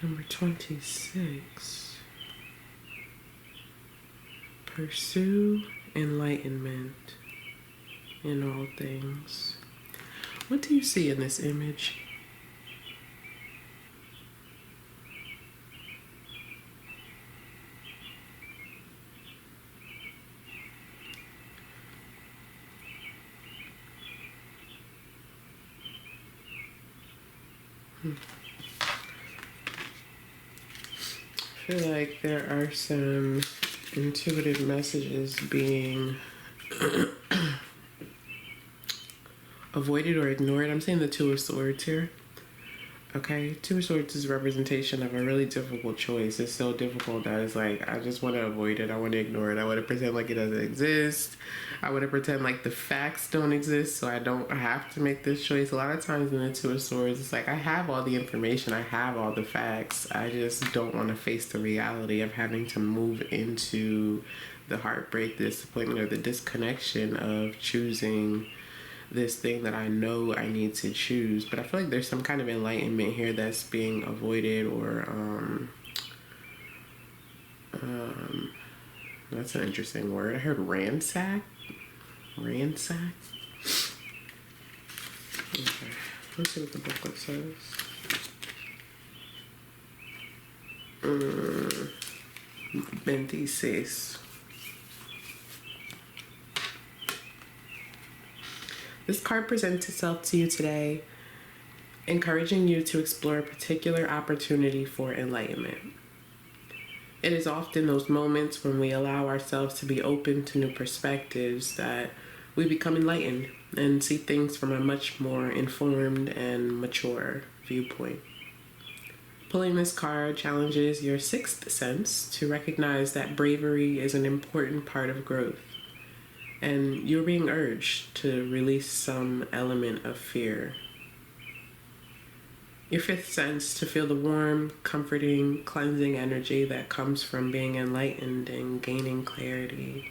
Number 26. Pursue enlightenment in all things. What do you see in this image? I feel like there are some intuitive messages being avoided or ignored. I'm saying the Two of Swords here. Okay, Two of Swords is a representation of a really difficult choice. It's so difficult that it's like, I just want to avoid it. I want to ignore it. I want to pretend like it doesn't exist. I want to pretend like the facts don't exist so I don't have to make this choice. A lot of times in the Two of Swords, it's like I have all the information. I have all the facts. I just don't want to face the reality of having to move into the heartbreak, the disappointment, or the disconnection of choosing this thing that I know I need to choose. But I feel like there's some kind of enlightenment here that's being avoided, or that's an interesting word. I heard ransack. Ransack. Okay, let's see what the booklet says. 26. This card presents itself to you today, encouraging you to explore a particular opportunity for enlightenment. It is often those moments when we allow ourselves to be open to new perspectives that we become enlightened and see things from a much more informed and mature viewpoint. Pulling this card challenges your sixth sense to recognize that bravery is an important part of growth, and you're being urged to release some element of fear. Your fifth sense to feel the warm, comforting, cleansing energy that comes from being enlightened and gaining clarity.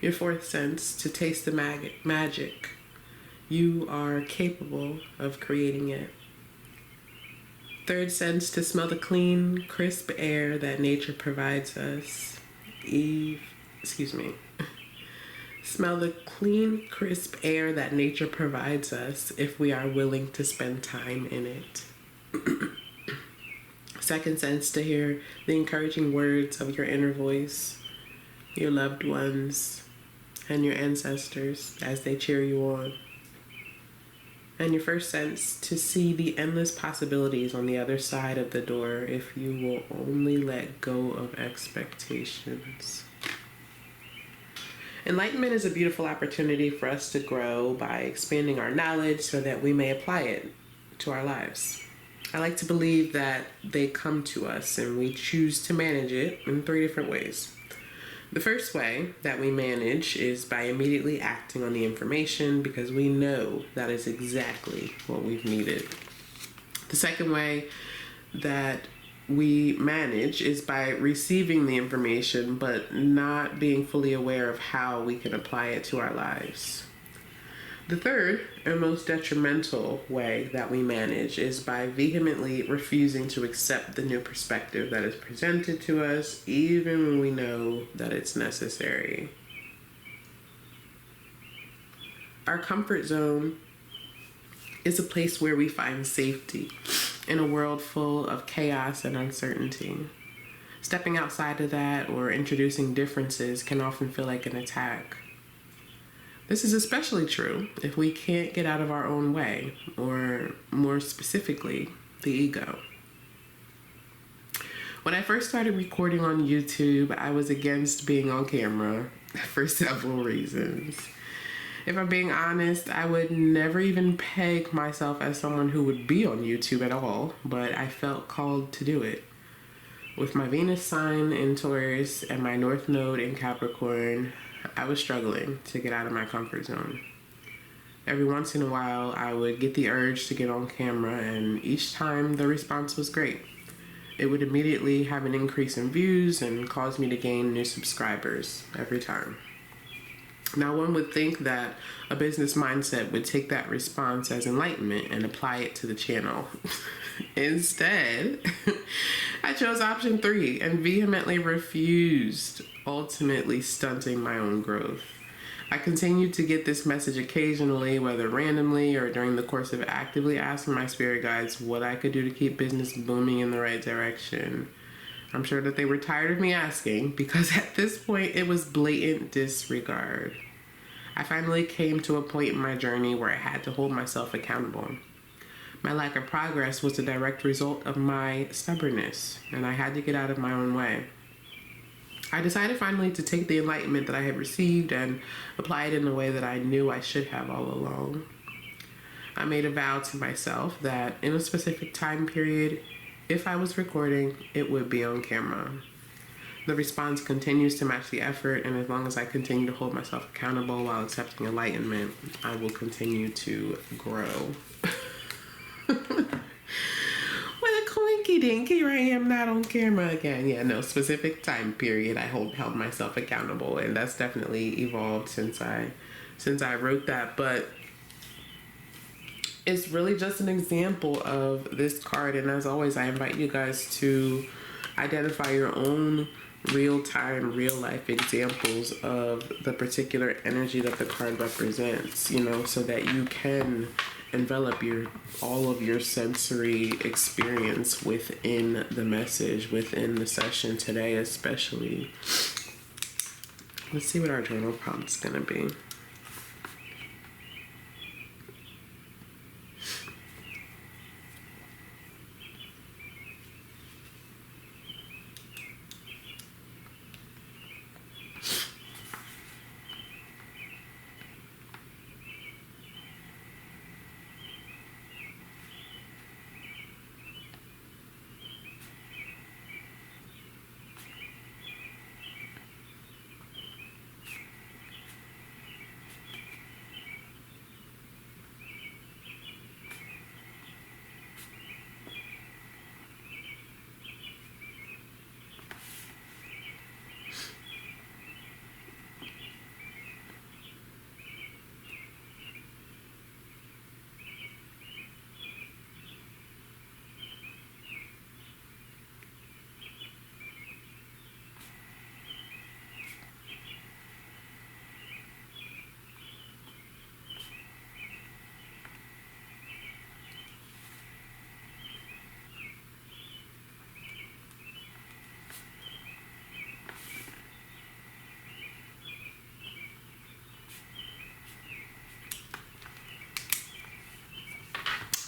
Your fourth sense to taste the magic. You are capable of creating it. Third sense to smell the clean, crisp air that nature provides us. Smell the clean, crisp air that nature provides us if we are willing to spend time in it. Second sense to hear the encouraging words of your inner voice, your loved ones, and your ancestors as they cheer you on. And your first sense to see the endless possibilities on the other side of the door if you will only let go of expectations. Enlightenment is a beautiful opportunity for us to grow by expanding our knowledge so that we may apply it to our lives. I like to believe that they come to us and we choose to manage it in 3 different ways. The first way that we manage is by immediately acting on the information because we know that is exactly what we've needed. The second way that we manage is by receiving the information but not being fully aware of how we can apply it to our lives. The third and most detrimental way that we manage is by vehemently refusing to accept the new perspective that is presented to us, even when we know that it's necessary. Our comfort zone is a place where we find safety in a world full of chaos and uncertainty. Stepping outside of that or introducing differences can often feel like an attack. This is especially true if we can't get out of our own way, or more specifically, the ego. When I first started recording on YouTube, I was against being on camera for several reasons. If I'm being honest, I would never even peg myself as someone who would be on YouTube at all, but I felt called to do it. With my Venus sign in Taurus and my North Node in Capricorn, I was struggling to get out of my comfort zone. Every once in a while, I would get the urge to get on camera, and each time the response was great. It would immediately have an increase in views and cause me to gain new subscribers every time. Now, one would think that a business mindset would take that response as enlightenment and apply it to the channel. Instead, I chose option 3 and vehemently refused, ultimately stunting my own growth. I continued to get this message occasionally, whether randomly or during the course of actively asking my spirit guides what I could do to keep business booming in the right direction. I'm sure that they were tired of me asking, because at this point it was blatant disregard. I finally came to a point in my journey where I had to hold myself accountable. My lack of progress was a direct result of my stubbornness, and I had to get out of my own way. I decided finally to take the enlightenment that I had received and apply it in the way that I knew I should have all along. I made a vow to myself that in a specific time period, if I was recording, it would be on camera. The response continues to match the effort, and as long as I continue to hold myself accountable while accepting enlightenment, I will continue to grow. What a coinky dink, here I am not on camera again. Yeah, no, specific time period I held myself accountable, and that's definitely evolved since I wrote that. But it's really just an example of this card, and as always, I invite you guys to identify your own real-time, real-life examples of the particular energy that the card represents, so that you can envelop all of your sensory experience within the message, within the session today especially. Let's see what our journal prompt's gonna be.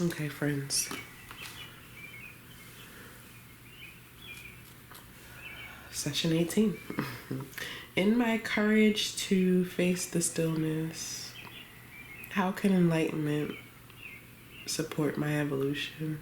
Okay, friends. Session 18. In my courage to face the stillness, how can enlightenment support my evolution?